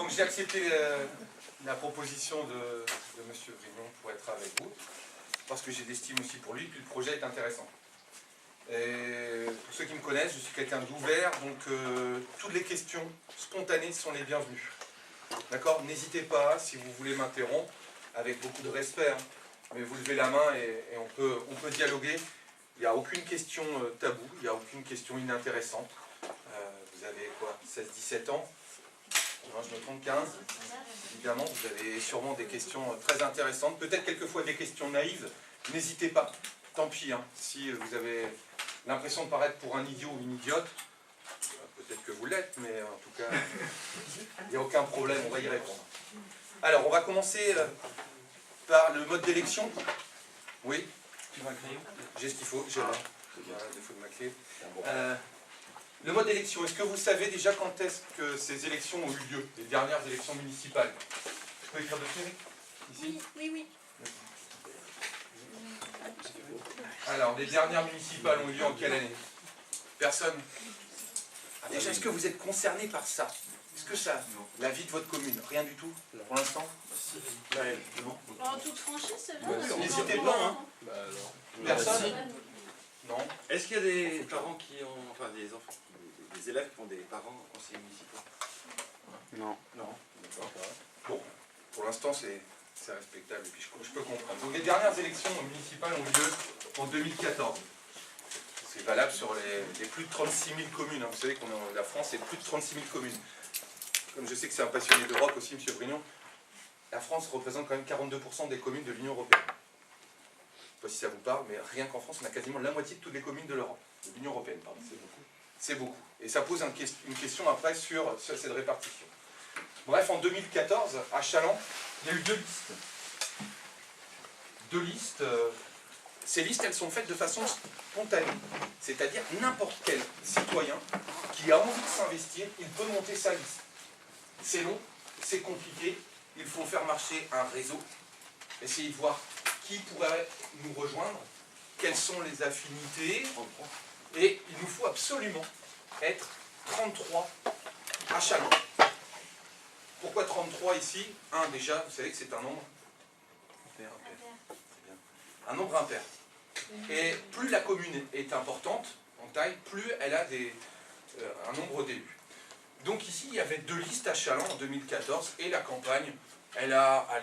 Donc j'ai accepté la proposition de M. Vrignon pour être avec vous, parce que j'ai de l'estime aussi pour lui, et puis le projet est intéressant. Et pour ceux qui me connaissent, je suis quelqu'un d'ouvert, donc toutes les questions spontanées sont les bienvenues. D'accord? N'hésitez pas, si vous voulez m'interrompre, avec beaucoup de respect, hein, mais vous levez la main et on peut dialoguer. Il n'y a aucune question taboue, il n'y a aucune question inintéressante. Vous avez quoi, 16-17 ans? Non, je me trompe, 15. Évidemment, vous avez sûrement des questions très intéressantes, peut-être quelquefois des questions naïves. N'hésitez pas, tant pis, hein, si vous avez l'impression de paraître pour un idiot ou une idiote, peut-être que vous l'êtes, mais en tout cas, il n'y a aucun problème, on va y répondre. Alors, on va commencer par le mode d'élection. Oui? Tu veux un crayon? J'ai ce qu'il faut, j'ai là. Voilà, le défaut de ma clé. Le mode d'élection, est-ce que vous savez déjà quand est-ce que ces élections ont eu lieu, les dernières élections municipales? Je peux écrire dessus? Ici? Oui. Alors, les dernières municipales ont eu lieu en quelle année? Personne? Déjà, est-ce que vous êtes concerné par ça? Est-ce que ça, la vie de votre commune? Rien du tout, pour l'instant? Non. En toute franchise, c'est Bien vrai. sûr. N'hésitez pas, hein. Personne? Non. Est-ce qu'il y a des parents qui ont, enfin des enfants, des élèves qui ont des parents conseillers municipaux? Non. D'accord. Bon, pour l'instant, c'est respectable, et puis je peux comprendre. Donc les dernières élections municipales ont eu lieu en 2014. C'est valable sur les plus de 36 000 communes. Hein. Vous savez que la France, c'est plus de 36 000 communes. Comme je sais que c'est un passionné d'Europe aussi, M. Vrignon, la France représente quand même 42% des communes de l'Union européenne. Je ne sais pas si ça vous parle, mais rien qu'en France, on a quasiment la moitié de toutes les communes de l'Europe. De l'Union européenne, pardon. C'est beaucoup. C'est beaucoup. Et ça pose une question après sur cette répartition. Bref, en 2014, à Challans, il y a eu 2 listes. 2 listes. Ces listes, elles sont faites de façon spontanée. C'est-à-dire n'importe quel citoyen qui a envie de s'investir, il peut monter sa liste. C'est long, c'est compliqué, il faut faire marcher un réseau, essayer de voir qui pourrait nous rejoindre, quelles sont les affinités, et il nous faut absolument être 33 à Challans. Pourquoi 33 ici? Déjà, vous savez que c'est un nombre impair. C'est bien. Un nombre impair. Et plus la commune est importante en taille, plus elle a un nombre d'élus. Donc ici, il y avait 2 listes à Challans en 2014, et la campagne, elle a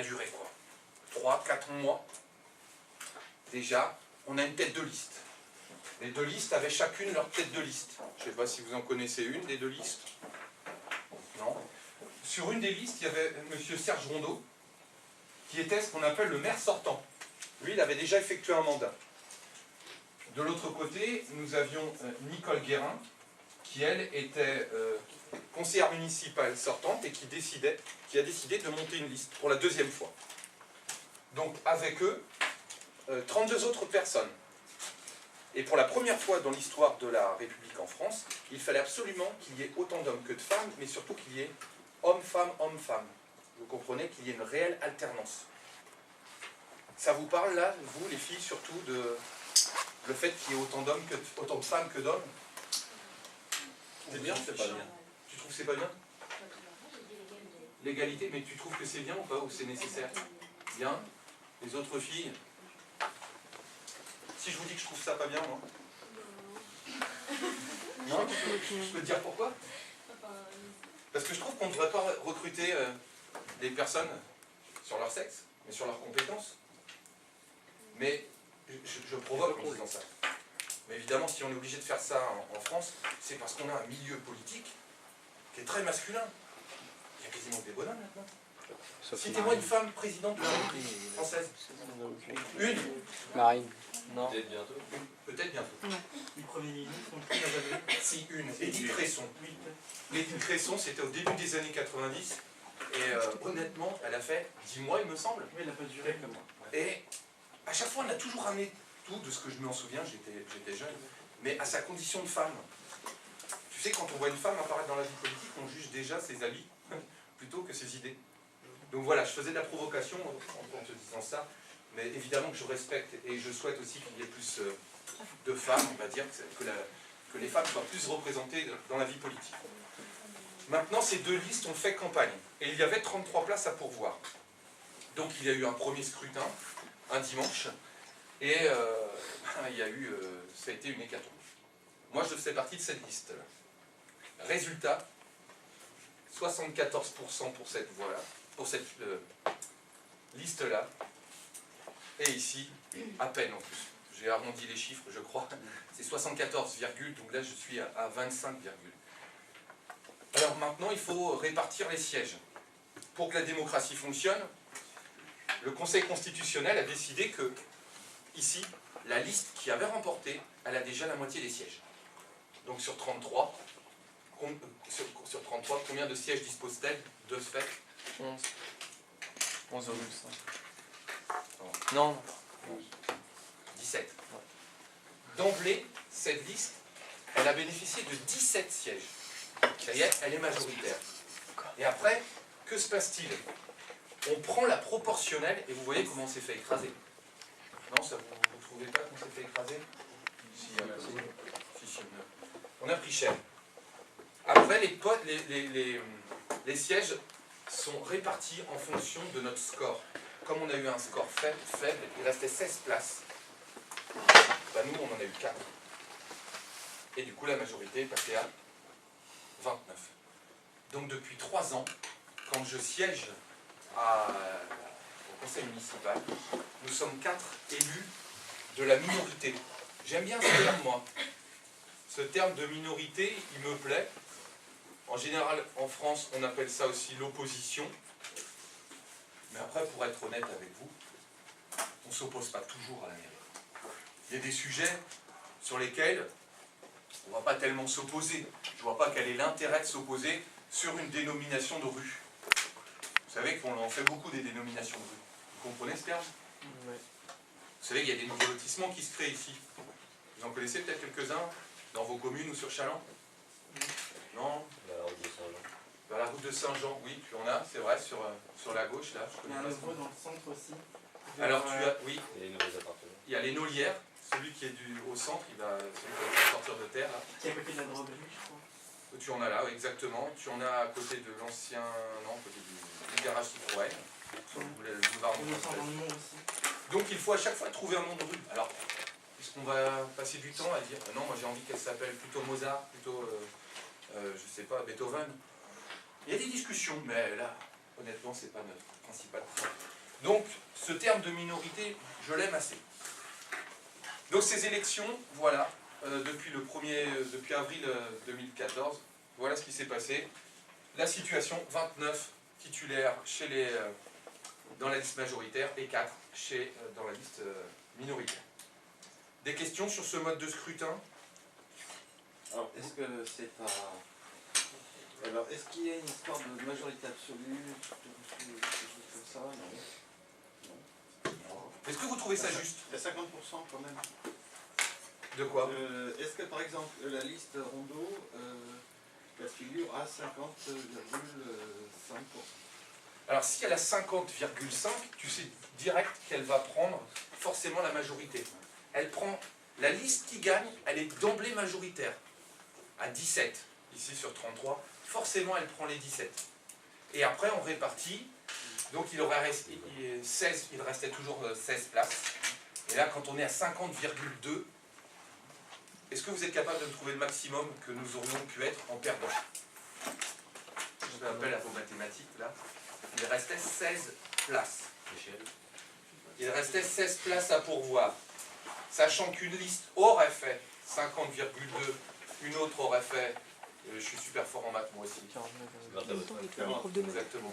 duré quoi? 3-4 mois. Déjà, on a une tête de liste. Les 2 listes avaient chacune leur tête de liste. Je ne sais pas si vous en connaissez une des 2 listes. Non. Sur une des listes, il y avait M. Serge Rondeau, qui était ce qu'on appelle le maire sortant. Lui, il avait déjà effectué un mandat. De l'autre côté, nous avions Nicole Guérin, qui, elle, était conseillère municipale sortante et qui a décidé de monter une liste pour la 2e fois. Donc, avec eux, 32 autres personnes. Et pour la première fois dans l'histoire de la République en France, il fallait absolument qu'il y ait autant d'hommes que de femmes, mais surtout qu'il y ait homme-femme, homme-femme. Vous comprenez qu'il y ait une réelle alternance. Ça vous parle là, vous les filles, surtout le fait qu'il y ait autant de femmes que d'hommes? C'est bien, c'est pas bien? Tu trouves que c'est pas bien? L'égalité, mais tu trouves que c'est bien ou pas, ou c'est nécessaire? Bien. Les autres filles? Si je vous dis que je trouve ça pas bien, moi? Non? Je peux te dire pourquoi? Parce que je trouve qu'on ne devrait pas recruter des personnes sur leur sexe, mais sur leurs compétences. Mais je provoque en disant ça. Mais évidemment, si on est obligé de faire ça en France, c'est parce qu'on a un milieu politique qui est très masculin. Il y a quasiment des bonhommes maintenant. Citez-moi une femme présidente de la République française. Une? Marine. Non. Peut-être bientôt. Peut-être bientôt. Du Premier ministre, on le jamais. Si, une. Édith Cresson. Édith Cresson, c'était au début des années 90. Et honnêtement, elle a fait 10 mois, il me semble. Mais elle n'a pas duré comme moi. Et à chaque fois, on a toujours ramené tout, de ce que je m'en souviens, j'étais jeune, mais à sa condition de femme. Tu sais, quand on voit une femme apparaître dans la vie politique, on juge déjà ses habits plutôt que ses idées. Donc voilà, je faisais de la provocation en te disant ça, mais évidemment que je respecte et je souhaite aussi qu'il y ait plus de femmes, on va dire, que les femmes soient plus représentées dans la vie politique. Maintenant, ces deux listes ont fait campagne. Et il y avait 33 places à pourvoir. Donc il y a eu un premier scrutin, un dimanche, et il y a eu, ça a été une hécatombe. Moi, je faisais partie de cette liste-là. Résultat, 74% pour cette voie-là, pour cette liste-là, et ici, à peine en plus. J'ai arrondi les chiffres, je crois. C'est 74, donc là je suis à 25, Alors maintenant, il faut répartir les sièges. Pour que la démocratie fonctionne, le Conseil constitutionnel a décidé que, ici, la liste qui avait remporté, elle a déjà la moitié des sièges. Donc sur 33, combien de sièges dispose-t-elle de ce fait? 11. 11,5. Non. 17. D'emblée, cette liste, elle a bénéficié de 17 sièges. Ça y est, elle est majoritaire. Et après, que se passe-t-il? On prend la proportionnelle et vous voyez comment on s'est fait écraser. Non, ça vous ne trouvez pas qu'on s'est fait écraser? Si, on a pris cher. Après, les sièges sont répartis en fonction de notre score. Comme on a eu un score faible, il restait 16 places. Ben nous, on en a eu 4. Et du coup, la majorité est passée à 29. Donc depuis 3 ans, quand je siège au conseil municipal, nous sommes 4 élus de la minorité. J'aime bien ce terme, moi. Ce terme de minorité, il me plaît. En général, en France, on appelle ça aussi l'opposition. Mais après, pour être honnête avec vous, on ne s'oppose pas toujours à la mairie. Il y a des sujets sur lesquels on ne va pas tellement s'opposer. Je ne vois pas quel est l'intérêt de s'opposer sur une dénomination de rue. Vous savez qu'on en fait beaucoup des dénominations de rue. Vous comprenez ce terme? Oui. Vous savez qu'il y a des nouveaux lotissements qui se créent ici. Vous en connaissez peut-être quelques-uns dans vos communes ou sur Chaland? Non? Vers la route de Saint-Jean, oui, tu en as, c'est vrai, sur la gauche, là. Je Il y a connais un pas ce nouveau nom. dans le centre aussi. Alors, tu as, oui, Et les nouveaux appartements. il y a les Nolières, celui qui est au centre, celui qui va sortir de terre, là. Qui est à côté de la droguerie, je crois. Tu en as là, oui, exactement. Tu en as à côté de l'ancien, non, à côté du garage Citroën, sur le boulevard On le sent dans Montpensier. le nom aussi. Donc il faut à chaque fois trouver un nom de rue. Alors, est-ce qu'on va passer du temps à dire, non, moi j'ai envie qu'elle s'appelle plutôt Mozart, plutôt, je sais pas, Beethoven. Il y a des discussions, mais là, honnêtement, c'est pas notre principal point. Donc, ce terme de minorité, je l'aime assez. Donc ces élections, voilà, depuis avril 2014, voilà ce qui s'est passé. La situation, 29 titulaires dans la liste majoritaire et 4 dans la liste minoritaire. Des questions sur ce mode de scrutin? Alors, est-ce que c'est pas... Alors, est-ce qu'il y a une histoire de majorité absolue, des choses comme ça? Non. Est-ce que vous trouvez ça juste? Il y a 50% quand même. De quoi? Est-ce que par exemple la liste Rondeau, la figure à 50,5%? Alors si elle a 50,5, tu sais direct qu'elle va prendre forcément la majorité. Elle prend la liste qui gagne, elle est d'emblée majoritaire. À 17, ici sur 33, forcément elle prend les 17. Et après on répartit, donc il restait toujours 16 places. Et là quand on est à 50,2, est-ce que vous êtes capable de me trouver le maximum que nous aurions pu être en perdant? Je fais appel à vos mathématiques là. Il restait 16 places. Il restait 16 places à pourvoir. Sachant qu'une liste aurait fait 50,2, une autre aurait fait, je suis super fort en maths moi aussi. 49. Exactement.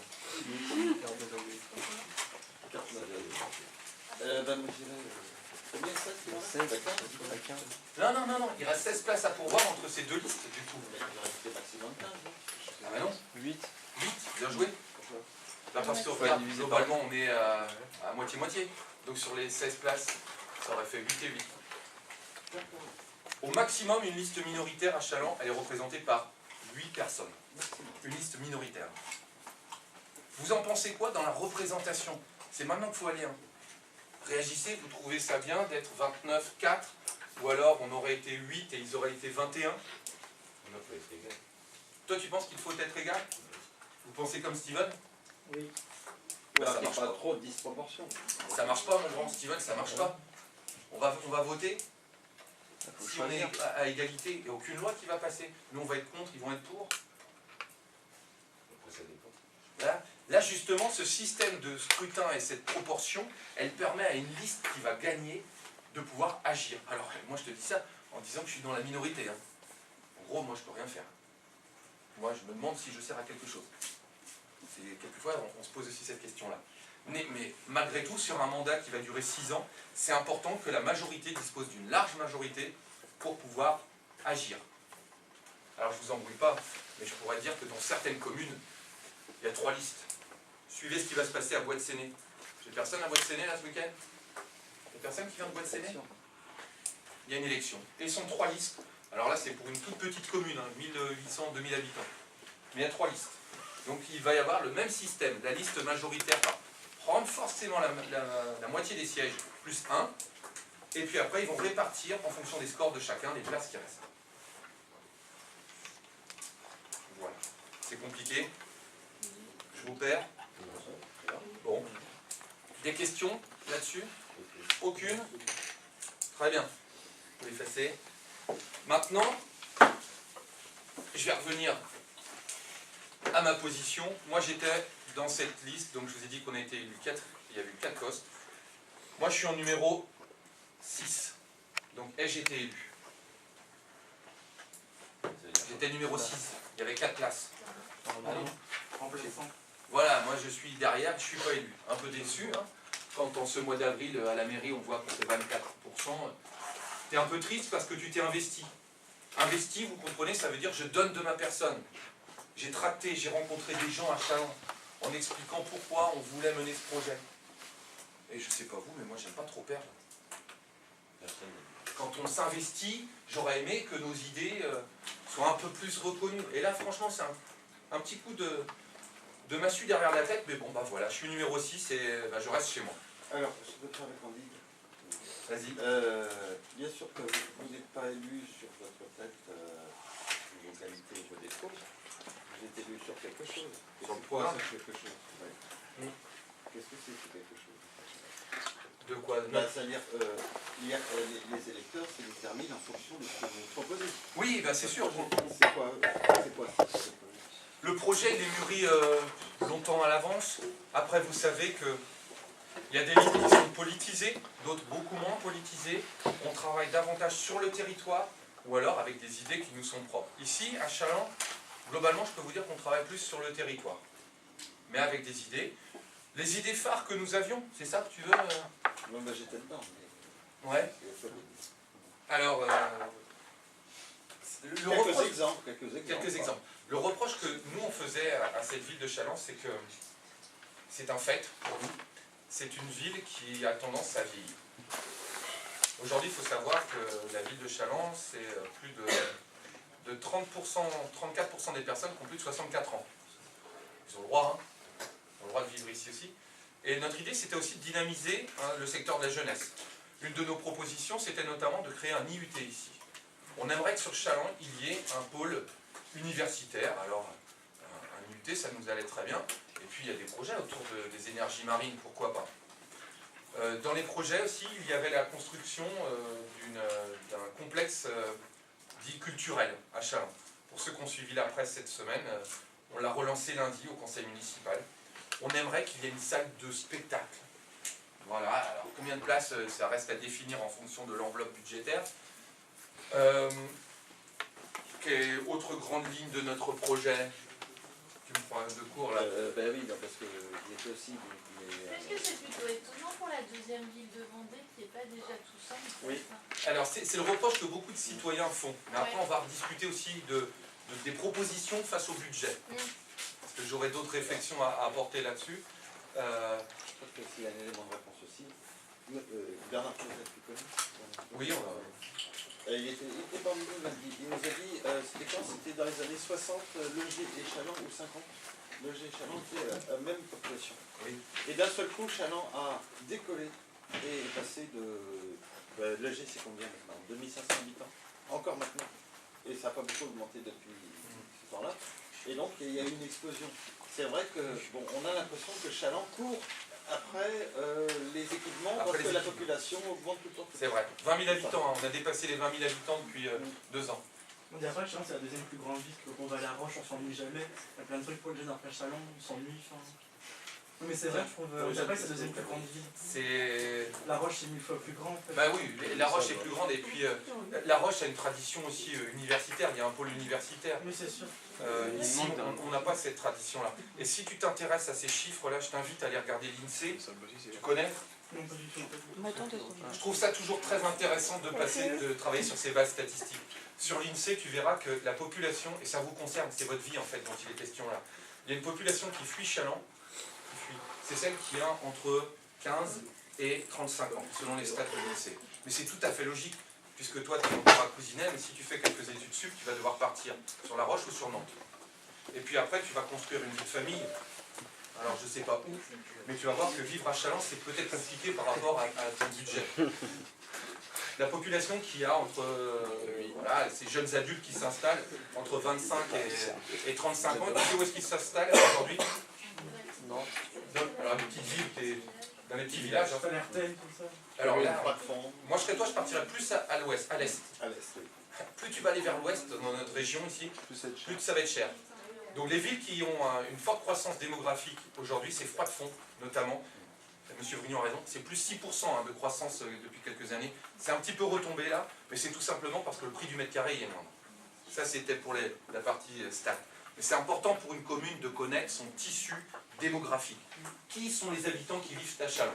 Combien ça, tu 16, 15. Non, il reste 16 places à pourvoir entre ces deux listes du coup. Il restait maximum 15, non? Ah bah non, 8. 8, bien joué. Là, parce que Ouais, regarde, divisé par globalement on est à moitié-moitié. Donc sur les 16 places, ça aurait fait 8 et 8. Au maximum, une liste minoritaire à Chaland, elle est représentée par 8 personnes. Une liste minoritaire. Vous en pensez quoi dans la représentation? C'est maintenant qu'il faut aller. Réagissez, vous trouvez ça bien d'être 29-4? Ou alors on aurait été 8 et ils auraient été 21? On a pas été égal. Toi, tu penses qu'il faut être égal? Vous pensez comme Steven? Oui. Bah, ça marche pas pas. trop de disproportion. Ça marche pas, mon grand Steven, ça marche pas. On va voter. Si on est à égalité, il n'y a aucune loi qui va passer. Nous, on va être contre, ils vont être pour. Là, justement, ce système de scrutin et cette proportion, elle permet à une liste qui va gagner de pouvoir agir. Alors, moi, je te dis ça en disant que je suis dans la minorité. Hein. En gros, moi, je peux rien faire. Moi, je me demande si je sers à quelque chose. Quelquefois, on se pose aussi cette question-là. Mais malgré tout, sur un mandat qui va durer 6 ans, c'est important que la majorité dispose d'une large majorité pour pouvoir agir. Alors, je ne vous embrouille pas, mais je pourrais dire que dans certaines communes, il y a 3 listes. Suivez ce qui va se passer à Bois-de-Séné. J'ai personne à Bois-de-Séné là ce week-end? Il y a personne qui vient de Bois-de-Séné? Il y a une élection. Et ils sont 3 listes. Alors là, c'est pour une toute petite commune, hein, 1800, 2000 habitants. Mais il y a 3 listes. Donc il va y avoir le même système. La liste majoritaire va prendre forcément la moitié des sièges, plus 1. Et puis après, ils vont répartir en fonction des scores de chacun les places qui restent. Voilà. C'est compliqué. Je vous perds. Bon. Des questions là-dessus? Aucune? Très bien. Vous l'effacez. Maintenant, je vais revenir à ma position. Moi, j'étais dans cette liste, donc je vous ai dit qu'on a été élu 4, il y a eu 4 postes. Moi, je suis en numéro 6. Donc, j'ai été élu. J'étais numéro 6. Il y avait 4 places. Voilà, moi je suis derrière, je ne suis pas élu. Un peu déçu, hein. Quand en ce mois d'avril, à la mairie, on voit qu'on fait 24%, tu es un peu triste parce que tu t'es investi. Investi, vous comprenez, ça veut dire je donne de ma personne. J'ai tracté, j'ai rencontré des gens à Challans en expliquant pourquoi on voulait mener ce projet. Et je ne sais pas vous, mais moi j'aime pas trop perdre. Quand on s'investit, j'aurais aimé que nos idées soient un peu plus reconnues. Et là, franchement, c'est un petit coup de massue derrière la tête, mais bon, bah voilà, je suis numéro 6 et bah, je reste chez moi. Alors, je peux te faire la candide. Vas-y. Bien sûr que vous n'êtes pas élu sur votre tête une localité au jeu des courses. Vous êtes élu sur quelque chose. Sur le programme. Quelque chose. Ouais. Oui. Qu'est-ce que c'est quelque chose? De quoi? C'est-à-dire, les électeurs se déterminent en fonction de ce que vous proposez. Oui, bah, c'est sûr. C'est quoi Le projet, il est mûri longtemps à l'avance. Après, vous savez que il y a des listes qui sont politisées, d'autres beaucoup moins politisées. On travaille davantage sur le territoire ou alors avec des idées qui nous sont propres. Ici, à Challans, globalement, je peux vous dire qu'on travaille plus sur le territoire, mais avec des idées. Les idées phares que nous avions, c'est ça que tu veux Moi, j'étais dedans. Mais... Ouais. Alors, quelques exemples. Le reproche que nous, on faisait à cette ville de Challans, c'est que c'est un fait pour nous. C'est une ville qui a tendance à vieillir. Aujourd'hui, il faut savoir que la ville de Challans, c'est plus de 30%, 34% des personnes qui ont plus de 64 ans. Ils ont le droit, hein. Ils ont le droit de vivre ici aussi. Et notre idée, c'était aussi de dynamiser le secteur de la jeunesse. Une de nos propositions, c'était notamment de créer un IUT ici. On aimerait que sur Challans, il y ait un pôle universitaire. Alors, un IUT, ça nous allait très bien. Et puis, il y a des projets autour des énergies marines, pourquoi pas. Dans les projets aussi, il y avait la construction d'un complexe dit culturel à Challans. Pour ceux qui ont suivi la presse cette semaine, on l'a relancé lundi au conseil municipal. On aimerait qu'il y ait une salle de spectacle. Voilà, alors combien de places, ça reste à définir en fonction de l'enveloppe budgétaire. Autre grande ligne de notre projet, tu me prends de cours là. Ben oui, parce que il était aussi... Est-ce que c'est plutôt étonnant pour la deuxième ville de Vendée qui n'est pas déjà tout ça? Oui. Alors c'est le reproche que beaucoup de citoyens font. Mais après, on va rediscuter aussi des propositions face au budget. Parce que j'aurai d'autres réflexions à apporter là-dessus. Je crois que c'est un élément de réponse aussi. Bernard, tu connais? Oui, on va... Il était parmi nous lundi. Il nous a dit, c'était quand? C'était dans les années 60, Loger et Challans, ou 50. Loger et Challans étaient la même population. Oui. Et d'un seul coup, Challans a décollé et est passé de... Loger, c'est combien maintenant? 2500 habitants. Encore maintenant. Et ça n'a pas beaucoup augmenté depuis... temps-là. Et donc, il y a eu une explosion. C'est vrai que, bon, on a l'impression que Chaland court après les équipements parce que la population augmente tout le temps. C'est vrai. 20 000 habitants, hein. On a dépassé les 20 000 habitants depuis 2 ans. On dit après, Chaland, c'est la deuxième plus grande ville, donc on va à La Roche, on s'ennuie jamais. Il y a plein de trucs pour le jeune après Chaland, on s'ennuie. Enfin... Non, mais c'est vrai, je trouve. Après, c'est la deuxième plus grande ville. C'est... La Roche, c'est 1000 fois plus grand. En fait. Bah oui, La Roche est plus grande et puis La Roche a une tradition aussi universitaire, il y a un pôle universitaire. Oui, c'est sûr. Ici, on n'a pas cette tradition-là. Et si tu t'intéresses à ces chiffres-là, je t'invite à aller regarder l'INSEE. Tu connais? Non, pas du tout. Je trouve ça toujours très intéressant de travailler sur ces bases statistiques. Sur l'INSEE, tu verras que la population, et ça vous concerne, c'est votre vie en fait dont il est question là, il y a une population qui fuit Chaland, c'est celle qui a entre 15 et 35 ans, selon les stats de l'INSEE. Mais c'est tout à fait logique, puisque toi tu es encore à Cousinet, mais si tu fais quelques études sup, tu vas devoir partir sur La Roche ou sur Nantes. Et puis après, tu vas construire une vie de famille. Alors je sais pas où, mais tu vas voir que vivre à Chaland, c'est peut-être compliqué par rapport à ton budget. La population qui a entre voilà, ces jeunes adultes qui s'installent entre 25 et 35 ans, tu sais où est-ce qu'ils s'installent aujourd'hui? Alors, une petite ville, dans les petits villages. Ça a l'air tel, tout ça. Alors là, moi je serais toi, je partirais plus à l'ouest, à l'est. Plus tu vas aller vers l'ouest, dans notre région ici, plus ça va être cher. Donc les villes qui ont une forte croissance démographique aujourd'hui, c'est Froidefond notamment. Monsieur Vrignon a raison, c'est plus 6% de croissance depuis quelques années. C'est un petit peu retombé là, mais c'est tout simplement parce que le prix du mètre carré est moindre. Ça c'était pour la partie stat. Mais c'est important pour une commune de connaître son tissu démographique. Qui sont les habitants qui vivent à Chaland?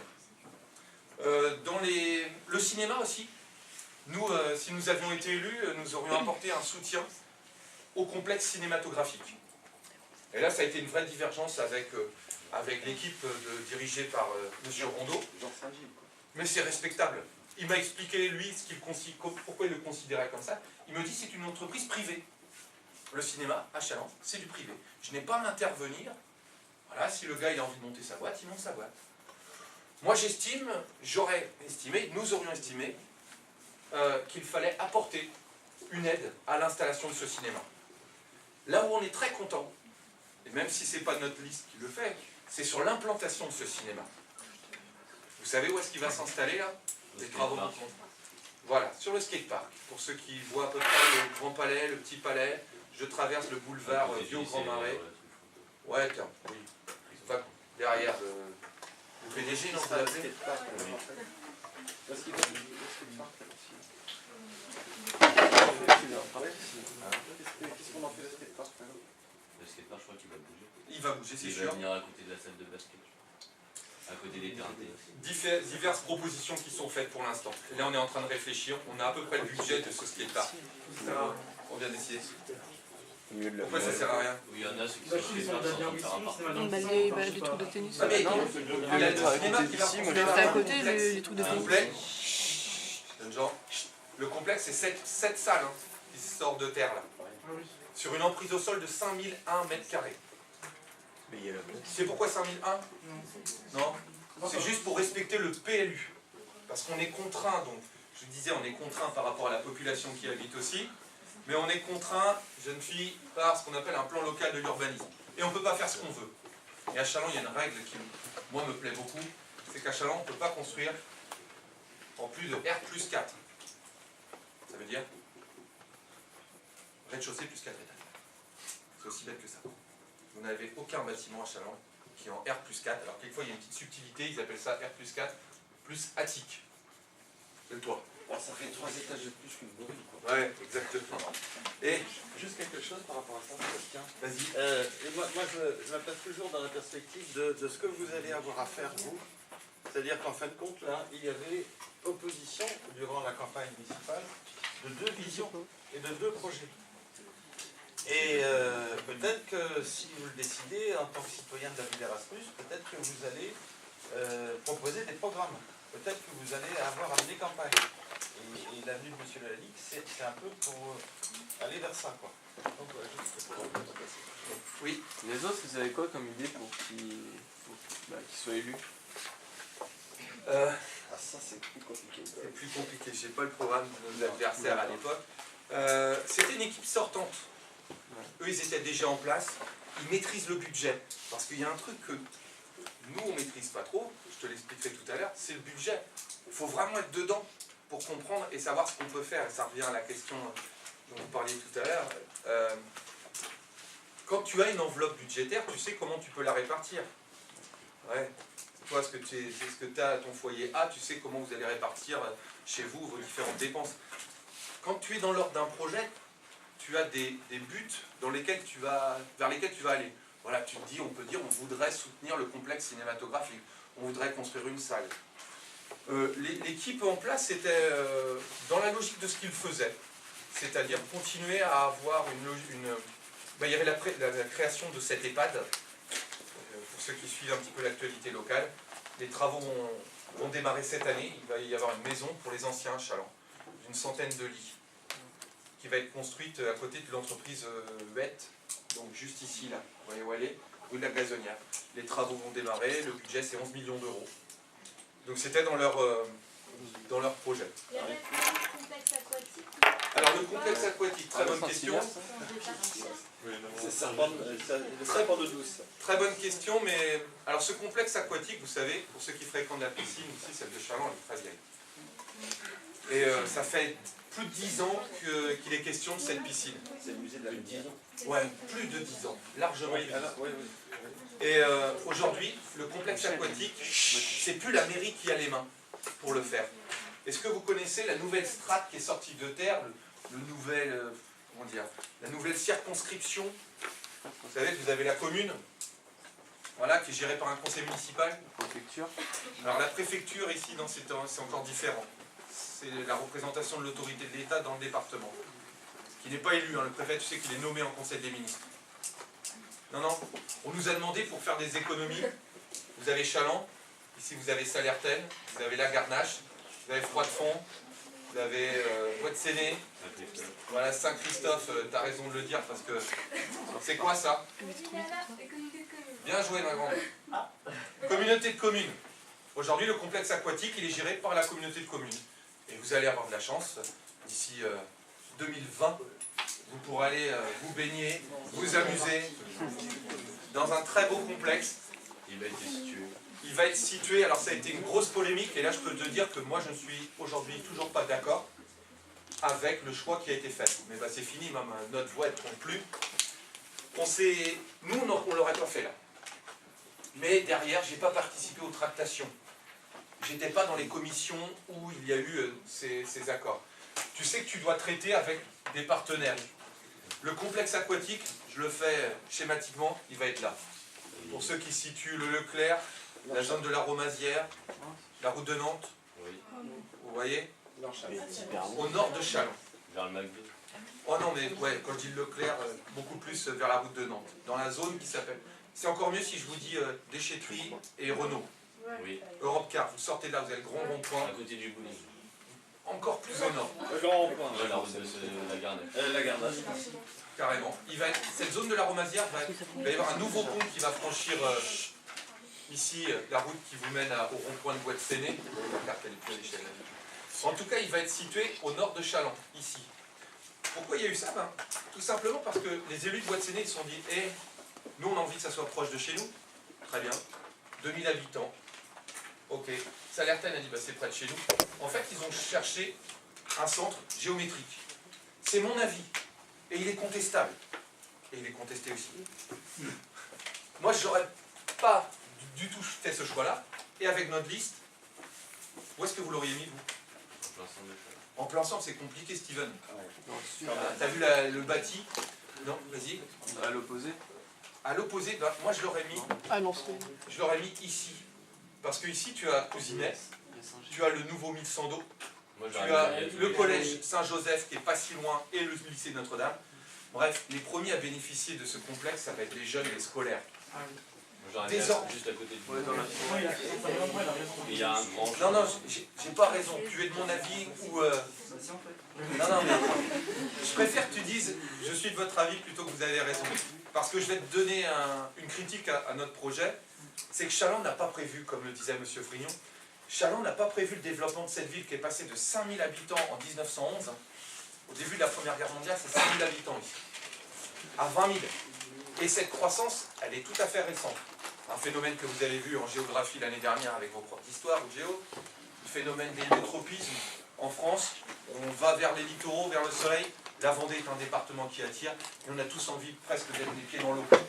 Le cinéma aussi. Nous, si nous avions été élus, nous aurions apporté un soutien au complexe cinématographique. Et là, ça a été une vraie divergence avec l'équipe dirigée par M. Rondeau. Mais c'est respectable. Il m'a expliqué, lui, pourquoi il le considérait comme ça. Il me dit c'est une entreprise privée. Le cinéma, à Chaland, c'est du privé. Je n'ai pas à intervenir. Voilà, si le gars il a envie de monter sa boîte, il monte sa boîte. Moi, nous aurions estimé qu'il fallait apporter une aide à l'installation de ce cinéma. Là où on est très content, et même si ce n'est pas notre liste qui le fait, c'est sur l'implantation de ce cinéma. Vous savez où est-ce qu'il va s'installer là? Les travaux. Voilà, sur le skatepark. Pour ceux qui voient à peu près le Grand Palais, le Petit Palais, je traverse le boulevard Vieux-Grand Marais. Ouais, tiens, oui. Enfin, derrière le PDG, non, ça l'a fait. Qu'est-ce qu'on en fait le skatepark? Le skatepark, je crois qu'il va bouger. Il va bouger, c'est sûr. Il va venir à côté de la salle de basket, à côté des terrains. Diverses propositions qui sont faites pour l'instant. Là, on est en train de réfléchir. On a à peu près le budget de ce skatepark. On vient d'essayer. Pourquoi ça sert à rien? Oui, il y en a ceux qui sont skatepark sans en faire un partout. Les trucs de tennis. Ah, mais il y a le cinéma qui va construire C'est à côté, les trucs de tennis. Le complexe, c'est 7 salles hein, qui sortent de terre là. Sur une emprise au sol de 5001 mètres carrés. C'est pourquoi 5001? Non. C'est juste pour respecter le PLU. Parce qu'on est contraint, donc, je disais, on est contraint par rapport à la population qui habite aussi, mais on est contraint, jeune fille, par ce qu'on appelle un plan local de l'urbanisme. Et on ne peut pas faire ce qu'on veut. Et à Chaland, il y a une règle qui, moi, me plaît beaucoup, c'est qu'à Chaland, on ne peut pas construire en plus de R+4. Ça veut dire rez-de-chaussée plus 4 étages. C'est aussi bête que ça. Vous n'avez aucun bâtiment à Chaland qui est en R+4. Alors quelquefois il y a une petite subtilité, ils appellent ça R+4 plus attique. C'est le toit. Oh, ça fait 3 étages de plus qu'une bourrine, quoi. Ouais, exactement. Et juste quelque chose par rapport à ça, Sébastien. Vas-y. Moi je me place toujours dans la perspective de ce que vous allez avoir à faire, vous. C'est-à-dire qu'en fin de compte, là, il y avait opposition, durant la campagne municipale, de 2 visions et de 2 projets. Et peut-être que si vous le décidez, en tant que citoyen de la ville Erasmus, peut-être que vous allez proposer des programmes. Peut-être que vous allez avoir à mener campagne. Et l'avenue de M. Lalique, c'est un peu pour aller vers ça, quoi. Donc, oui. Les autres, vous avez quoi comme idée pour qu'ils soient élus? ça, c'est plus compliqué. C'est plus compliqué. Je n'ai pas le programme de nos adversaires à l'époque. C'était une équipe sortante. Eux, ils étaient déjà en place, ils maîtrisent le budget. Parce qu'il y a un truc que nous, on ne maîtrise pas trop, je te l'expliquerai tout à l'heure, c'est le budget. Il faut vraiment être dedans pour comprendre et savoir ce qu'on peut faire. Et ça revient à la question dont vous parliez tout à l'heure. Quand tu as une enveloppe budgétaire, tu sais comment tu peux la répartir. Ouais. Toi, ce que tu as à ton foyer A, tu sais comment vous allez répartir chez vous vos différentes dépenses. Quand tu es dans l'ordre d'un projet, tu as des buts vers lesquels tu vas aller. Voilà, tu te dis, on peut dire, on voudrait soutenir le complexe cinématographique, on voudrait construire une salle. L'équipe en place était dans la logique de ce qu'il faisait, c'est-à-dire continuer à avoir il y avait la création de cette EHPAD, pour ceux qui suivent un petit peu l'actualité locale. Les travaux vont démarrer cette année, il va y avoir une maison pour les anciens à Chaland, d'une centaine de lits, qui va être construite à côté de l'entreprise Huet, donc juste ici, là, vous voyez où elle est, rue de la Gazonnière. Les travaux vont démarrer, le budget c'est 11 millions d'euros. Donc c'était dans leur projet. Il y a même un complexe aquatique. Alors le complexe aquatique, très bonne question. C'est très bord de douce. Très bonne question, mais alors ce complexe aquatique, vous savez, pour ceux qui fréquentent la piscine, ici celle de Chaland, elle est très vieille. Et ça fait plus de 10 ans qu'il est question de cette piscine. C'est le musée de la lumière. Ouais, plus de 10 ans, largement plus de 10 ans. Oui. Et aujourd'hui, le complexe aquatique, c'est plus la mairie qui a les mains pour le faire. Est-ce que vous connaissez la nouvelle strate qui est sortie de terre, la nouvelle circonscription? Vous savez, vous avez la commune, voilà, qui est gérée par un conseil municipal. Préfecture. Alors la préfecture ici, c'est encore différent. C'est la représentation de l'autorité de l'État dans le département, qui n'est pas élu. Hein. Le préfet, tu sais qu'il est nommé en conseil des ministres. Non, on nous a demandé pour faire des économies. Vous avez Chaland, ici vous avez Salertaine, vous avez la Garnache, vous avez Froidefond, vous avez Bois-de-Séné, voilà Saint-Christophe, tu as raison de le dire parce que c'est quoi ça? Bien joué ma grande. Communauté de communes. Aujourd'hui le complexe aquatique il est géré par la communauté de communes. Et vous allez avoir de la chance, d'ici 2020, vous pourrez aller vous baigner, vous amuser dans un très beau complexe. Il va être situé. Il va être situé, alors ça a été une grosse polémique, et là je peux te dire que moi je ne suis aujourd'hui toujours pas d'accord avec le choix qui a été fait. Mais bah, c'est fini, même notre voix ne compte plus. Nous on ne l'aurait pas fait là. Mais derrière, je n'ai pas participé aux tractations. J'étais pas dans les commissions où il y a eu ces accords. Tu sais que tu dois traiter avec des partenaires. Le complexe aquatique, je le fais schématiquement, il va être là. Pour ceux qui situent le Leclerc, la zone de la Romasière, la route de Nantes, Oui. vous voyez, Super au nord de Chaland. Vers le McDo. Oh non, mais ouais, quand je dis le Leclerc, beaucoup plus vers la route de Nantes, dans la zone qui s'appelle... C'est encore mieux si je vous dis Déchetterie et Renault. Oui. Europe Car, vous sortez de là, vous avez le grand rond-point, À côté du bowling. encore plus au nord, Le grand point. Ouais, la route de la Garnache. La Garnache. carrément. Cette zone de la Romasière, il va y avoir un nouveau pont qui va franchir ici la route qui vous mène au rond-point de Bois-de-Séné. La carte, elle est plus à l'échelle. En tout cas, il va être situé au nord de Chaland, ici. Pourquoi il y a eu ça? Tout simplement parce que les élus de Bois-de-Séné se sont dit nous, on a envie que ça soit proche de chez nous. Très bien. 2000 habitants. Ok. Salertaine a dit c'est près de chez nous. En fait, ils ont cherché un centre géométrique. C'est mon avis. Et il est contestable. Et il est contesté aussi. Moi, je n'aurais pas du tout fait ce choix-là. Et avec notre liste, où est-ce que vous l'auriez mis, vous? L'ensemble de Chaland. En plein centre, c'est compliqué, Steven. Dans le sud, T'as vu le bâti? Non, vas-y. à l'opposé. À l'opposé, moi je l'aurais mis ici. Parce que ici tu as Cousinet, tu as le nouveau Mille-Sando, Moi, tu j'aurais as mis- le collège Saint-Joseph qui est pas si loin et le lycée Notre-Dame. Bref, les premiers à bénéficier de ce complexe, ça va être les jeunes et les scolaires. Moi, j'aurais mis Des ordres. juste à côté du Ouais, dans la Ouais, il a raison. Il y a un grand. Non, non, j'ai pas raison. Tu es de mon avis ou... Si, en fait. Non, mais je préfère que tu dises je suis de votre avis plutôt que vous avez raison. Parce que je vais te donner une critique à notre projet. C'est que Chaland n'a pas prévu, comme le disait M. Frignon, Chaland n'a pas prévu le développement de cette ville qui est passée de 5000 habitants en 1911. Au début de la Première Guerre mondiale, c'est 5000 habitants ici. à 20 000. Et cette croissance, elle est tout à fait récente. Un phénomène que vous avez vu en géographie l'année dernière avec vos profs d'histoire ou de géo, le phénomène d'héliotropisme en France, on va vers les littoraux, vers le soleil. La Vendée est un département qui attire, et on a tous envie presque d'être les pieds dans l'eau. Donc,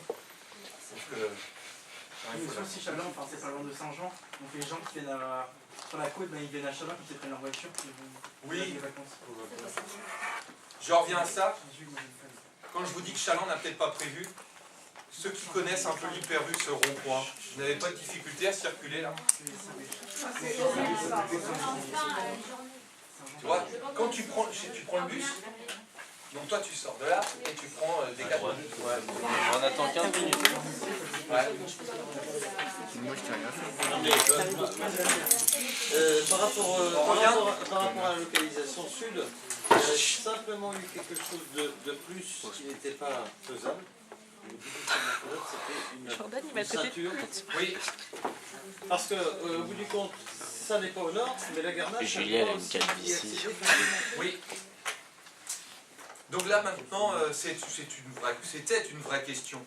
Mais aussi Chalon, enfin c'est pas loin de Saint-Jean, donc les gens qui viennent sur la côte, ils viennent à Chalon, ils prennent leur voiture, ils vont oui, les vacances. je reviens à ça. Quand je vous dis que Chaland n'a peut-être pas prévu, ceux qui connaissent un peu l'hyperrue, ce rond-point, vous n'avez pas de difficulté à circuler là. Tu vois, quand tu prends le bus, donc toi tu sors de là et tu prends des 4 minutes. On attend 15 minutes. Ouais. Moi, je t'ai rien fait. Non, mais, par rapport à la localisation sud, il y a simplement eu quelque chose de plus qui n'était pas faisable. C'était une ceinture. Oui, Parce que, au bout du compte, ça n'est pas au nord, mais la Garnache, Julien, elle a une aussi calvitie. y accéder facilement. oui. Donc là maintenant, c'était une vraie question.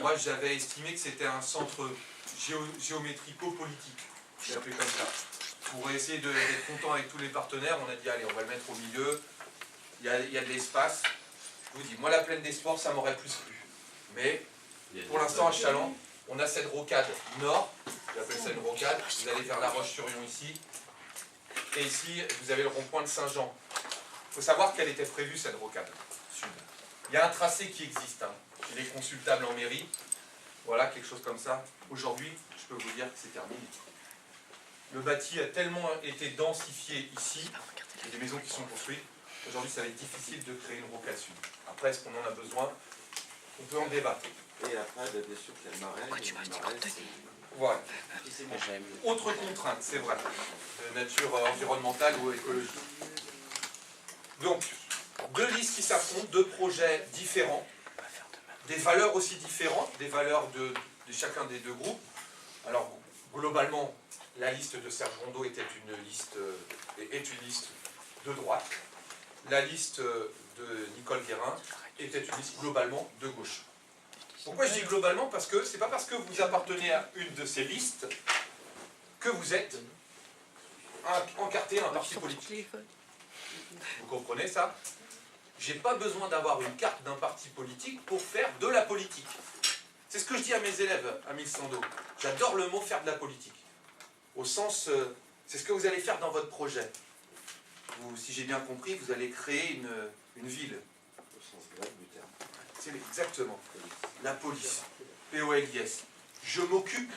Moi j'avais estimé que c'était un centre géométrico-politique, je l'ai appelé comme ça. Pour essayer d'être content avec tous les partenaires, on a dit allez, on va le mettre au milieu, il y a de l'espace. Je vous dis, moi la plaine des sports, ça m'aurait plus plu. Mais pour l'instant à Chaland, on a cette rocade nord, j'appelle ça une rocade, vous allez vers la Roche-sur-Yon ici, et ici vous avez le rond-point de Saint-Jean. Il faut savoir qu'elle était prévue cette rocade sud. Il y a un tracé qui existe, hein. Il est consultable en mairie, voilà, quelque chose comme ça. Aujourd'hui, je peux vous dire que c'est terminé. Le bâti a tellement été densifié ici, il y a des maisons qui sont construites, aujourd'hui ça va être difficile de créer une rocade sud. Après, est-ce qu'on en a besoin? On peut en débattre. Et après, bien sûr, qu'il y a le marais. Voilà. Autre contrainte, c'est vrai, de nature environnementale ou écologique. Donc, deux listes qui s'affrontent, deux projets différents, des valeurs aussi différentes, des valeurs de chacun des deux groupes. Alors, globalement, la liste de Serge Rondeau est une liste de droite. La liste de Nicole Guérin était une liste globalement de gauche. Pourquoi je dis globalement? Parce que c'est pas parce que vous appartenez à une de ces listes que vous êtes encarté à un parti politique. Vous comprenez ça? J'ai pas besoin d'avoir une carte d'un parti politique pour faire de la politique. C'est ce que je dis à mes élèves à Milsando. J'adore le mot faire de la politique. Au sens, c'est ce que vous allez faire dans votre projet. Vous, si j'ai bien compris, vous allez créer une ville. Au sens grec du terme. C'est exactement. La police. P-O-L-I-S. Je m'occupe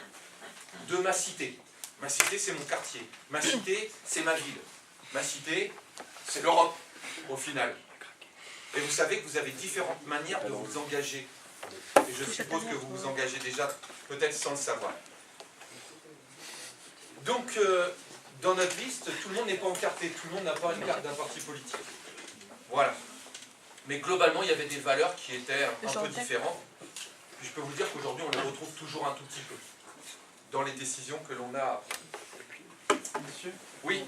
de ma cité. Ma cité, c'est mon quartier. Ma cité, c'est ma ville. Ma cité, c'est l'Europe, au final. Et vous savez que vous avez différentes manières de vous engager. Et je suppose que vous vous engagez déjà, peut-être sans le savoir. Donc, dans notre liste, tout le monde n'est pas encarté. Tout le monde n'a pas une carte d'un parti politique. Voilà. Mais globalement, il y avait des valeurs qui étaient un peu différentes. Puis je peux vous dire qu'aujourd'hui, on les retrouve toujours un tout petit peu dans les décisions que l'on a. Monsieur? Oui.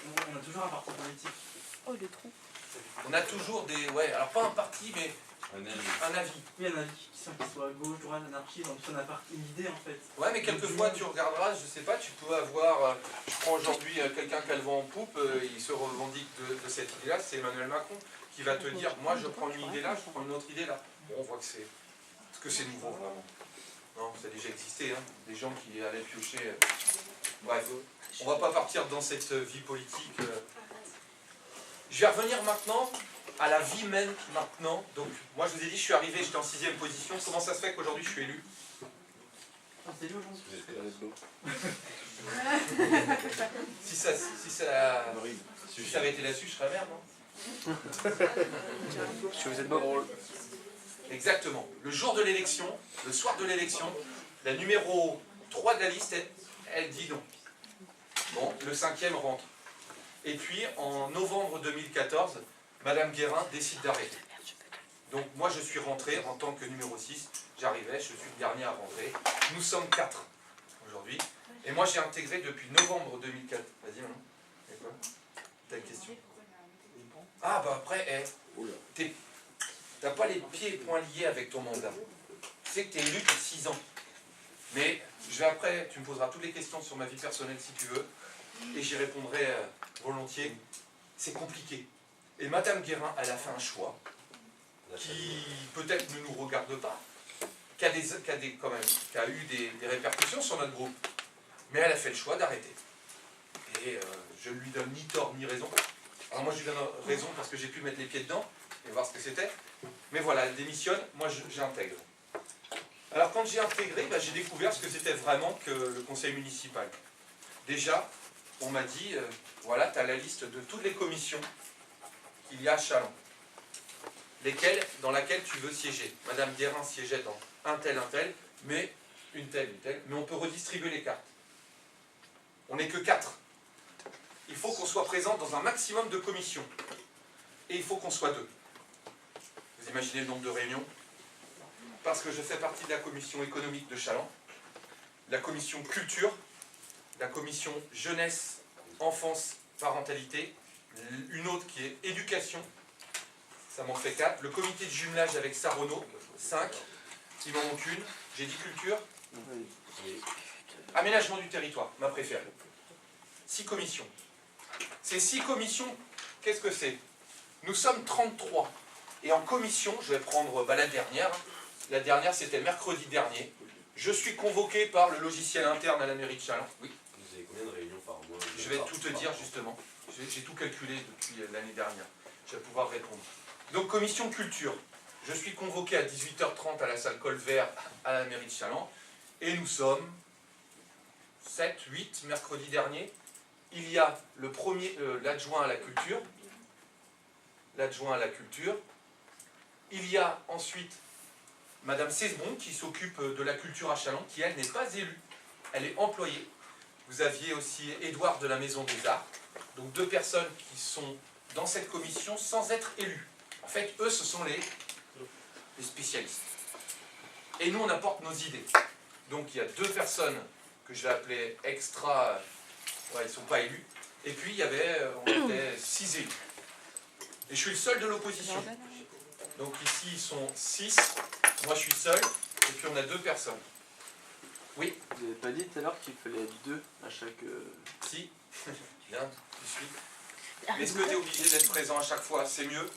On a toujours un parti politique. Oh, le trou. On a toujours des... Ouais, alors pas un parti, mais un avis. Oui, un avis qui soit gauche, droite, anarchie, donc on a une idée en fait. Ouais, mais quelquefois, tu regarderas, je sais pas, tu peux avoir... je prends aujourd'hui quelqu'un qui a le vent en poupe, il se revendique de cette idée-là, c'est Emmanuel Macron, qui va te dire, moi je prends une idée là, je prends une autre idée là. Bon, on voit que c'est... Est-ce que c'est nouveau, vraiment? Non, ça a déjà existé, hein. Des gens qui allaient piocher... Bref, on va pas partir dans cette vie politique. Je vais revenir maintenant à la vie même maintenant. Donc, moi je vous ai dit, je suis arrivé, j'étais en 6e position. Comment ça se fait qu'aujourd'hui je suis élu? C'est lui aujourd'hui. Si ça avait été là-dessus, je serais merde, non? Parce que vous êtes beau. Exactement. Le jour de l'élection, le soir de l'élection, la numéro 3 de la liste, elle dit non. Bon, le 5e rentre. Et puis, en novembre 2014, Madame Guérin décide d'arrêter. Donc, moi, je suis rentré en tant que numéro 6. J'arrivais, je suis le dernier à rentrer. Nous sommes 4 aujourd'hui. Et moi, j'ai intégré depuis novembre 2004. Vas-y, maman. Et quoi? T'as une question? Ah, bah après, tu n'as pas les pieds et poings liés avec ton mandat. Tu sais que tu es élu pour 6 ans. Mais je vais après, tu me poseras toutes les questions sur ma vie personnelle si tu veux, et j'y répondrai volontiers. C'est compliqué. Et Madame Guérin, elle a fait un choix qui peut-être ne nous regarde pas, qui a eu des répercussions sur notre groupe. Mais elle a fait le choix d'arrêter. Et je ne lui donne ni tort ni raison. Alors moi je lui donne raison parce que j'ai pu mettre les pieds dedans et voir ce que c'était. Mais voilà, elle démissionne, moi j'intègre. Alors quand j'ai intégré, j'ai découvert ce que c'était vraiment que le conseil municipal. Déjà, on m'a dit, voilà, tu as la liste de toutes les commissions qu'il y a à Challans. Dans laquelle tu veux siéger. Madame Guérin siégeait dans un tel, mais une telle, mais on peut redistribuer les cartes. On n'est que 4. Il faut qu'on soit présent dans un maximum de commissions. Et il faut qu'on soit 2. Vous imaginez le nombre de réunions? Parce que je fais partie de la commission économique de Challans, la commission culture, la commission jeunesse, enfance, parentalité, une autre qui est éducation, ça m'en fait 4, le comité de jumelage avec Saronneau, 5, il m'en manque une, j'ai dit culture, aménagement du territoire, ma préférée. 6 commissions. Ces 6 commissions, qu'est-ce que c'est? Nous sommes 33. Et en commission, je vais prendre la dernière. La dernière, c'était mercredi dernier. Je suis convoqué par le logiciel interne à la mairie de Challans. Oui. Vous avez combien de réunions par mois? Je vais tout te dire justement. J'ai tout calculé depuis l'année dernière. Je vais pouvoir répondre. Donc, commission culture. Je suis convoqué à 18h30 à la salle Colvert à la mairie de Challans. Et nous sommes 7, 8, mercredi dernier. Il y a l'adjoint à la culture. L'adjoint à la culture. Il y a ensuite Madame Cesbron qui s'occupe de la culture à Challans, qui elle n'est pas élue. Elle est employée. Vous aviez aussi Édouard de la Maison des Arts. Donc 2 personnes qui sont dans cette commission sans être élues. En fait, eux, ce sont les spécialistes. Et nous, on apporte nos idées. Donc il y a 2 personnes que je vais appeler extra, ouais, ils ne sont pas élus. Et puis on était 6 élus. Et je suis le seul de l'opposition. Donc ici, ils sont 6, moi je suis seul, et puis on a 2 personnes. Oui. Vous n'avez pas dit tout à l'heure qu'il fallait 2 à chaque... Si, bien, tu suis. Mais est-ce que tu es obligé d'être présent à chaque fois? C'est mieux.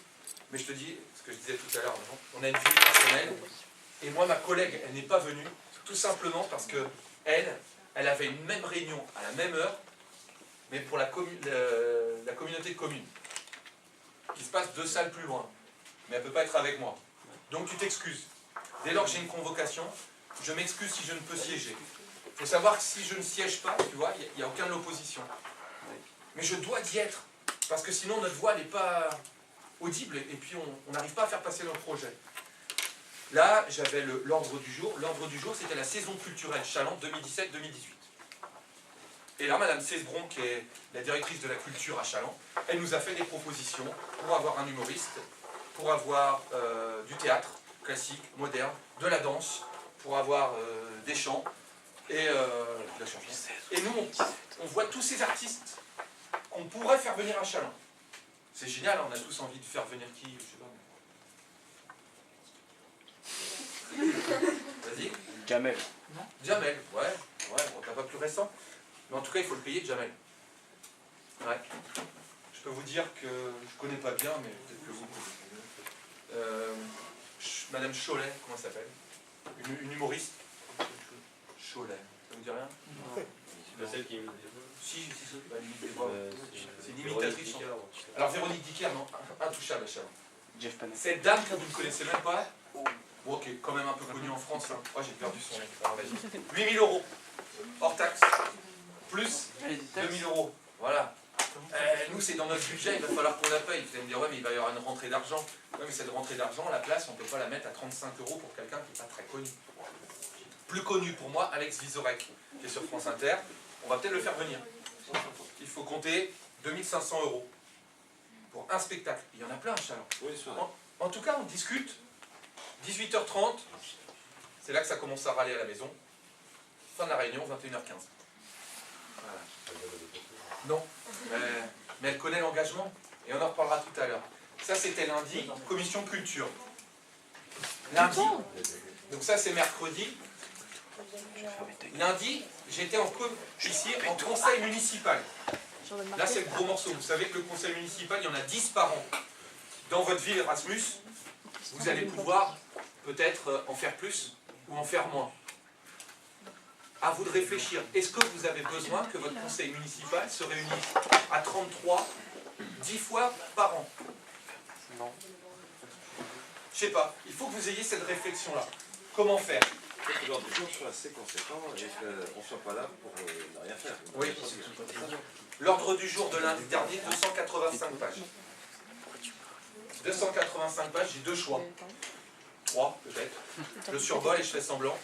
Mais je te dis, ce que je disais tout à l'heure, on a une vie personnelle. Et moi, ma collègue, elle n'est pas venue, tout simplement parce que elle avait une même réunion à la même heure, mais pour la communauté de communes, qui se passe 2 salles plus loin. Mais elle ne peut pas être avec moi. Donc tu t'excuses. Dès lors que j'ai une convocation, je m'excuse si je ne peux siéger. Il faut savoir que si je ne siège pas, tu vois, il n'y a aucun de l'opposition. Mais je dois y être, parce que sinon notre voix n'est pas audible, et puis on n'arrive pas à faire passer notre projet. Là, j'avais l'ordre du jour. L'ordre du jour, c'était la saison culturelle Challans 2017-2018. Et là, Madame Cesbron, qui est la directrice de la culture à Challans, elle nous a fait des propositions pour avoir un humoriste, pour avoir du théâtre classique, moderne, de la danse, pour avoir des chants et de la chanson. Et nous, on voit tous ces artistes qu'on pourrait faire venir à Challans. C'est génial, on a tous envie de faire venir qui, je sais pas. Vas-y. Jamel. Jamel, ouais, bon, t'as pas plus récent. Mais en tout cas, il faut le payer, Jamel. Ouais. Je peux vous dire que je connais pas bien, mais peut-être que vous connaissez. Madame Cholet, comment elle s'appelle? Une humoriste. Cholet, ça vous dit rien? C'est pas celle qui me Si, c'est une imitatrice. Alors Véronique Dicker, non, intouchable à Challans. Jeff Panel. Cette dame que vous ne connaissez même pas, bon, qui est quand même un peu connue en France, hein. Oh, j'ai perdu son nom. Alors, vas-y. 8 000 €, hors taxe, plus 2 000 €. Voilà. Nous, c'est dans notre budget, il va falloir qu'on la paye. Vous allez me dire, ouais, mais il va y avoir une rentrée d'argent. Ouais, mais cette rentrée d'argent, la place, on ne peut pas la mettre à 35 € pour quelqu'un qui n'est pas très connu. Plus connu pour moi, Alex Vizorek, qui est sur France Inter. On va peut-être le faire venir. Il faut compter 2 500 € pour un spectacle. Il y en a plein à Challans. Oui, En tout cas, on discute. 18h30, c'est là que ça commence à râler à la maison. Fin de la réunion, 21h15. Voilà. Non, mais elle connaît l'engagement. Et on en reparlera tout à l'heure. Ça, c'était lundi, commission culture. lundi, donc ça c'est mercredi, lundi, j'étais ici en conseil municipal. Là c'est le gros morceau, vous savez que le conseil municipal, il y en a 10 par an. Dans votre ville Erasmus, vous allez pouvoir peut-être en faire plus ou en faire moins. À vous de réfléchir. Est-ce que vous avez besoin que votre conseil municipal se réunisse à 33, 10 fois par an? Non. Je sais pas. Il faut que vous ayez cette réflexion-là. Comment faire? Que l'ordre du jour soit assez conséquent et qu'on ne soit pas là pour ne rien faire. Oui. L'ordre du jour de lundi dernier, 285 pages. 285 pages, j'ai 2 choix. 3 peut-être. Je survole et je fais semblant.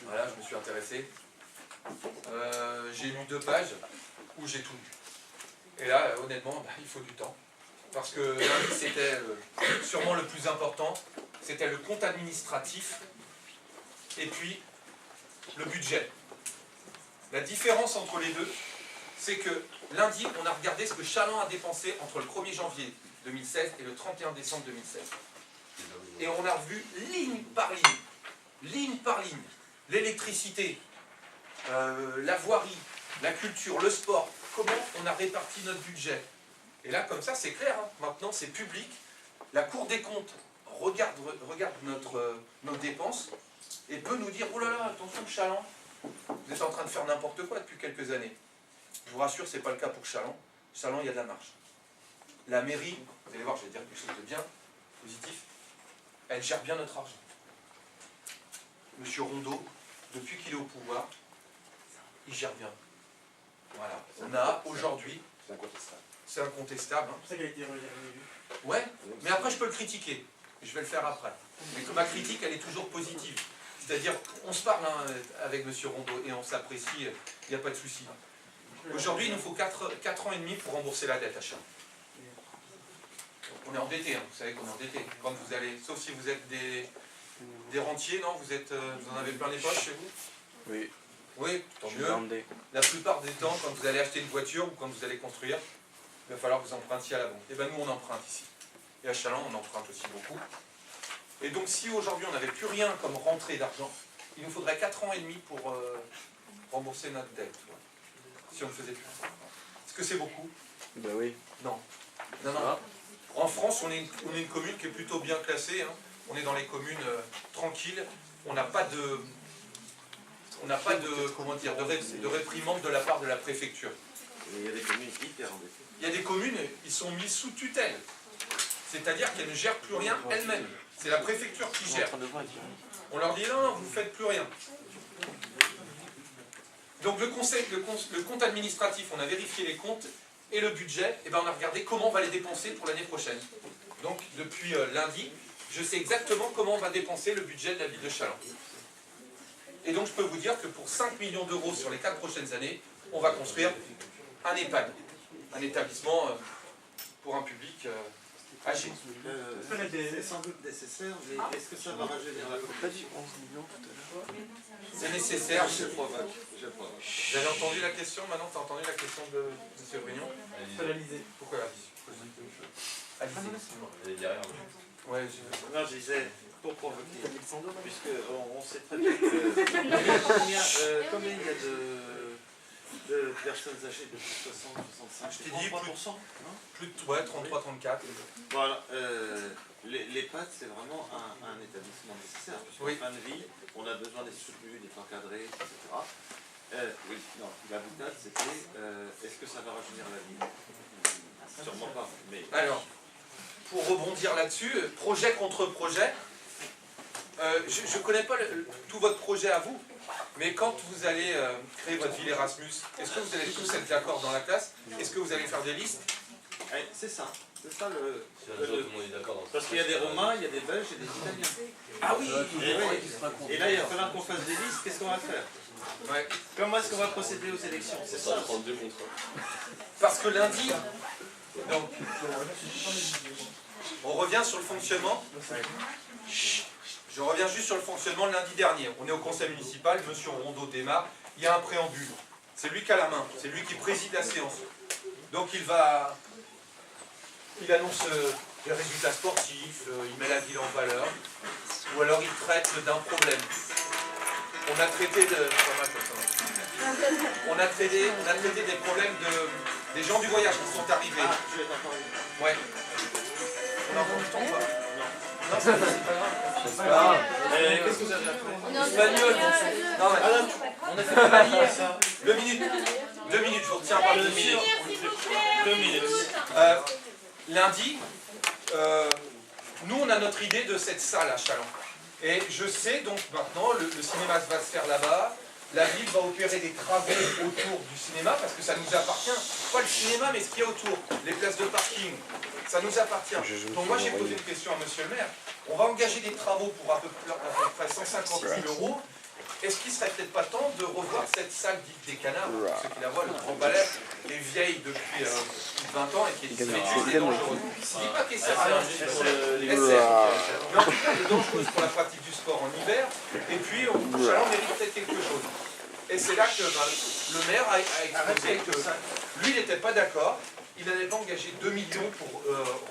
Voilà, je me suis intéressé. J'ai lu 2 pages où j'ai tout lu. Et là, honnêtement, il faut du temps. Parce que lundi, c'était sûrement le plus important. C'était le compte administratif et puis le budget. La différence entre les deux, c'est que lundi, on a regardé ce que Chaland a dépensé entre le 1er janvier 2016 et le 31 décembre 2016. Et on a revu ligne par ligne, l'électricité, la voirie, la culture, le sport, comment on a réparti notre budget. Et là, comme ça, c'est clair, hein. Maintenant c'est public. La Cour des comptes regarde nos dépenses et peut nous dire « Oh là là, attention Chaland, vous êtes en train de faire n'importe quoi depuis quelques années. » Je vous rassure, ce n'est pas le cas pour Chaland. Chaland, il y a de la marge. La mairie, vous allez voir, je vais dire quelque chose de bien positif, elle gère bien notre argent. Monsieur Rondeau, depuis qu'il est au pouvoir, il gère bien. Voilà. On a aujourd'hui... C'est incontestable. C'est incontestable. Hein. C'est pour ça qu'elle a été réélue. Ouais, mais après je peux le critiquer. Je vais le faire après. Mais que ma critique, elle est toujours positive. C'est-à-dire, on se parle hein, avec M. Rondeau et on s'apprécie, il n'y a pas de souci. Aujourd'hui, il nous faut 4 ans et demi pour rembourser la dette à Chaland. On est endetté, hein. Vous savez qu'on est endetté. Quand vous allez, sauf si vous êtes des rentiers, non, vous en avez plein les poches chez vous? Oui. Oui, tant Je mieux. suis bandé. La plupart des temps, quand vous allez acheter une voiture ou quand vous allez construire, il va falloir que vous empruntiez à la banque. Et bien nous, on emprunte ici. Et à Chaland, on emprunte aussi beaucoup. Et donc si aujourd'hui, on n'avait plus rien comme rentrée d'argent, il nous faudrait 4 ans et demi pour rembourser notre dette. Si on ne faisait plus. Est-ce que c'est beaucoup? Bah oui. Non. Non, non. En France, on est une commune qui est plutôt bien classée. Hein. On est dans les communes tranquilles. On n'a pas de... comment dire, de réprimande de la part de la préfecture. Il y a des communes hyper endettées. Il y a des communes, ils sont mis sous tutelle. C'est-à-dire qu'elles ne gèrent plus rien elles-mêmes. C'est la préfecture qui gère. On leur dit non, vous ne faites plus rien. Donc le compte administratif, on a vérifié les comptes et le budget, et ben on a regardé comment on va les dépenser pour l'année prochaine. Donc depuis lundi, je sais exactement comment on va dépenser le budget de la ville de Chaland. Et donc je peux vous dire que pour 5 millions d'euros sur les 4 prochaines années, on va construire un EHPAD, un établissement pour un public âgé. C'est sans doute nécessaire, mais est-ce que ça va rajeunir la commune? C'est nécessaire. Je provoque. Vous avez entendu la question maintenant? Tu as entendu la question de M. Brignon? Faut la liser. Pourquoi la liser? Elle est derrière. Ouais, Non, je disais, pour provoquer, puisqu'on sait très bien que combien il y a de personnes âgées de plus de 60, 65, je t'ai dit 33%, non? plus de 33, 34. Voilà, l'EHPAD c'est vraiment un établissement nécessaire, puisqu'en Oui. fin de vie, on a besoin d'être soutenu, d'être encadré, etc. Oui, non, la boutade c'était, est-ce que ça va rajeunir la vie? Sûrement pas, mais... Alors, pour rebondir là-dessus, projet contre projet, je ne connais pas tout votre projet à vous, mais quand vous allez créer votre ville Erasmus, est-ce que vous allez tous être d'accord dans la classe? Est-ce que vous allez faire des listes? C'est ça le... Si un jour tout le monde est d'accord dans ce Parce qu'il y a des Romains, il y a des Belges et des Italiens. Ah oui, Et là, il va falloir qu'on fasse des listes, qu'est-ce qu'on va faire? ouais. Comment est-ce qu'on va procéder aux élections? C'est Ça ça. 32 contre Parce que lundi, donc, on revient sur le fonctionnement. Je reviens juste sur le fonctionnement de lundi dernier. On est au conseil municipal, M. Rondeau démarre, il y a un préambule. C'est lui qui a la main, c'est lui qui préside la séance. Donc il annonce des résultats sportifs, il met la ville en valeur, ou alors il traite d'un problème. On a traité des problèmes des gens du voyage qui sont arrivés. Ah, je vais t'en parler. Ouais. On a encore du temps ou pas? Non, c'est pas grave. C'est pas grave. Qu'est-ce que vous avez appris? On est en Espagnol, non, mais Adam, on a fait pas hier. 2 minutes. 2 minutes, je vous retiens pas 2 minutes. 2 minutes. Lundi, nous on a notre idée de cette salle à Challans. Et je sais donc maintenant, le cinéma va se faire là-bas, la ville va opérer des travaux autour du cinéma, parce que ça nous appartient, pas le cinéma, mais ce qu'il y a autour, les places de parking, ça nous appartient. Donc moi j'ai posé une question à monsieur le maire, on va engager des travaux pour à peu près 150 000 €. Est-ce qu'il ne serait peut-être pas temps de revoir cette salle dite des canards, ceux qui la voient, le grand balai, qui est vieille depuis plus de 20 ans et qui est vétuste et dangereuse. Je ne dis pas qu'elle sert à rien, elle sert. Mais en tout cas, elle est dangereuse pour la pratique du sport en hiver, et puis Challans mérite peut-être quelque chose. Et c'est là que le maire a expliqué que lui, il n'était pas d'accord. Il n'avait pas engagé 2 millions pour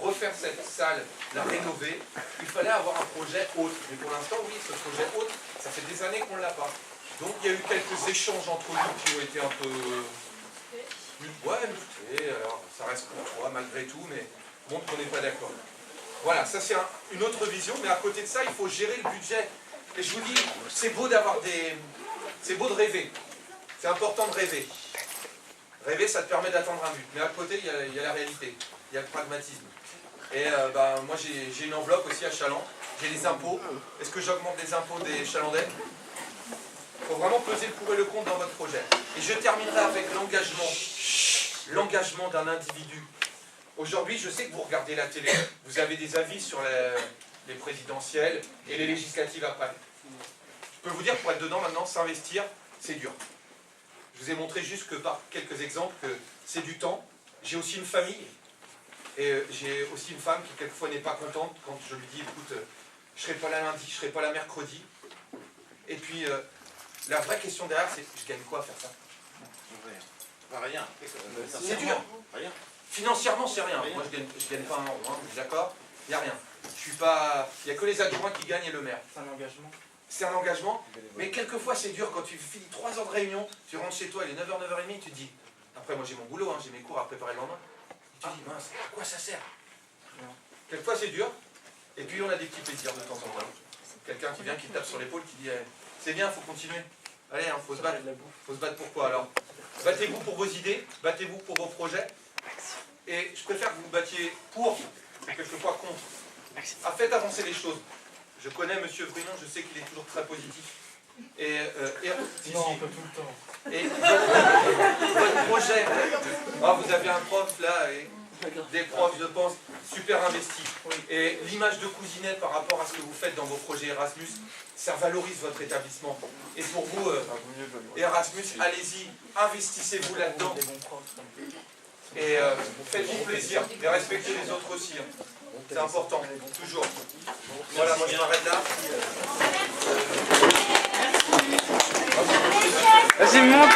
refaire cette salle, la rénover. Il fallait avoir un projet haute. Mais pour l'instant, oui, ce projet haute, ça fait des années qu'on ne l'a pas. Donc il y a eu quelques échanges entre nous qui ont été un peu... Ouais, musclés, alors ça reste pour toi malgré tout, mais montre qu'on n'est pas d'accord. Voilà, ça c'est une autre vision, mais à côté de ça, il faut gérer le budget. Et je vous dis, c'est beau d'avoir des... C'est beau de rêver. C'est important de rêver. Rêver, ça te permet d'atteindre un but. Mais à côté, il y a la réalité. Il y a le pragmatisme. Et moi, j'ai une enveloppe aussi à Challans. J'ai les impôts. Est-ce que j'augmente les impôts des Chalandais? Il faut vraiment peser le pour et le contre dans votre projet. Et je terminerai avec l'engagement d'un individu. Aujourd'hui, je sais que vous regardez la télé. Vous avez des avis sur les présidentielles et les législatives après. Je peux vous dire, pour être dedans maintenant, s'investir, c'est dur. Je vous ai montré juste que par quelques exemples que c'est du temps. J'ai aussi une famille et j'ai aussi une femme qui quelquefois n'est pas contente quand je lui dis écoute, je ne serai pas là lundi, je ne serai pas là mercredi. Et puis la vraie question derrière c'est je gagne quoi à faire ça? Rien. C'est dur. Rien. Financièrement c'est rien. Moi je gagne pas un euro, hein, d'accord? Il n'y a rien. Je suis pas. Il n'y a que les adjoints qui gagnent et le maire. C'est un engagement. C'est un engagement, mais quelquefois c'est dur quand tu finis 3 heures de réunion, tu rentres chez toi, il est 9h, 9h30, tu te dis, après moi j'ai mon boulot, hein, j'ai mes cours à préparer le lendemain, tu te dis, mince, à quoi ça sert? Quelquefois c'est dur, et puis on a des petits plaisirs de temps en temps. Quelqu'un qui vient, qui tape sur l'épaule, qui dit, c'est bien, il faut continuer. Allez, hein, faut se battre. Faut se battre pour quoi alors? Battez-vous pour vos idées, battez-vous pour vos projets, et je préfère que vous vous battiez pour, quelquefois contre. Faites avancer les choses. Je connais M. Brunon, je sais qu'il est toujours très positif. Non, pas tout le temps. Et votre projet, vous avez un prof là, et des profs, je pense, super investis. Et l'image de Cousinet par rapport à ce que vous faites dans vos projets Erasmus, ça valorise votre établissement. Et pour vous, Erasmus, allez-y, investissez-vous là-dedans. Et faites-vous plaisir, et respectez les autres aussi. Hein. C'est important, toujours. Voilà, moi je m'arrête là. Vas-y, monte,